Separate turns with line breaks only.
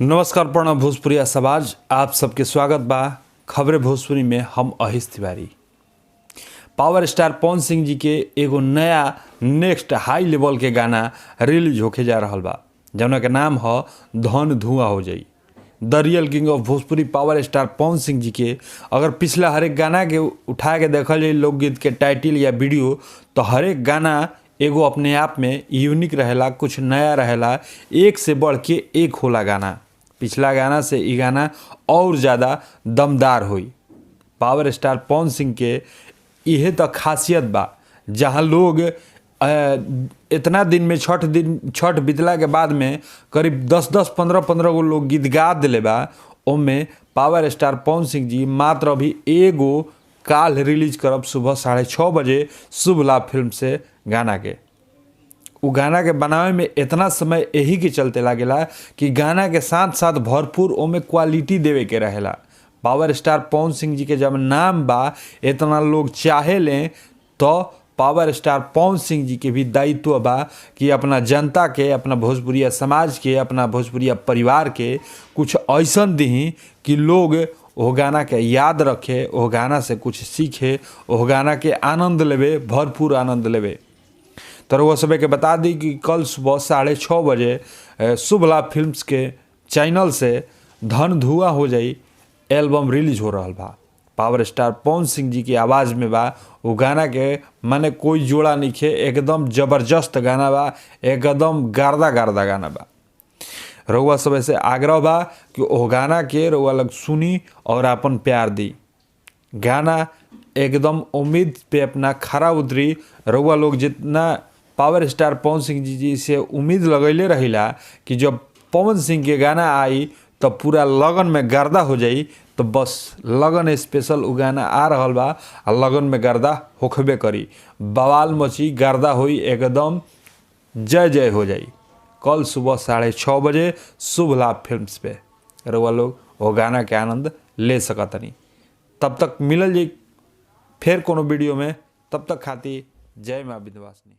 नमस्कार प्रणाम भोजपुरिया समाज, आप सबके स्वागत बा खबरें भोजपुरी में। हम अहिस तिवारी। पावर स्टार पवन सिंह जी के एगो नया नेक्स्ट हाई लेवल के गाना रिलीज होके जा रहल बा, जौना के नाम ह धन धुआं हो जाई। The real king of Bhojpuri power star Pawan Singh ji के अगर पिछला हर एक गाना के उठा के देखल जाए लोकगीत के टाइटल या वीडियो, तो हर एक गाना एगो अपने आप में यूनिक रहेला, कुछ नया रहेला, एक से बढ़ के एक होला गाना। पिछला गाना से ई गाना और ज़्यादा दमदार हुई। पावर स्टार पवन सिंह के यह तो खासियत बा, जहाँ लोग इतना दिन में छठ बीतला के बाद में करीब 10-10, 15-15 गो लोग गीत गा दिले बा। ओमे पावर स्टार पवन सिंह जी मात्र अभी एगो काल रिलीज करब सुबह 6:30 बजे शुभ लाभ फिल्म से गाना के। उ गाना के बनावे में इतना समय यही के चलते लागेला कि गाना के साथ साथ भरपूर ओमे क्वालिटी देवे के रहेला। पावर स्टार पवन सिंह जी के जब नाम बा, इतना लोग चाहे लें, तो पावर स्टार पवन सिंह जी के भी दायित्व बा कि अपना जनता के, अपना भोजपुरिया समाज के, अपना भोजपुरिया परिवार के कुछ ऐसन दी कि लोग वो गाना के याद रखे, वो गाना से कुछ सीखे, वो गाना के आनंद लेवे, भरपूर आनंद लेवे। तो वह सब के बता दी कि कल सुबह 6:30 बजे शुभ लाभ फिल्म्स के चैनल से धन धुआं हो जाई एल्बम रिलीज हो रहा बा। पावर स्टार पवन सिंह जी की आवाज़ में बा वो गाना के, माने कोई जोड़ा नहीं खे, एकदम जबरदस्त गाना बा, एकदम गार्दा गार्दा गाना बा। रउआ सब से आग्रह बा कि वो गाना के रउआ लग सुनी और अपन प्यार दी। गाना एकदम उम्मीद पे अपना खरा उतरी। रउआ लोग जितना पावर स्टार पवन सिंह जी से उम्मीद लगैले रहिला कि जब पवन सिंह के गाना आई तो पूरा लगन में गर्दा हो जाई, तो बस लगन स्पेशल उ गाना आ रहल बा। लगन में गर्दा होखबे करी, बवाल मची, गर्दा होई, एकदम जय जय हो जाई। कल सुबह 6:30 बजे शुभ लाभ फिल्म्स पे रउआ लोग वो गाना के आनंद ले सकतनी। तब तक मिलल जी फिर कोनो वीडियो में, तब तक खातिर जय माँ विंध्यवासिनी।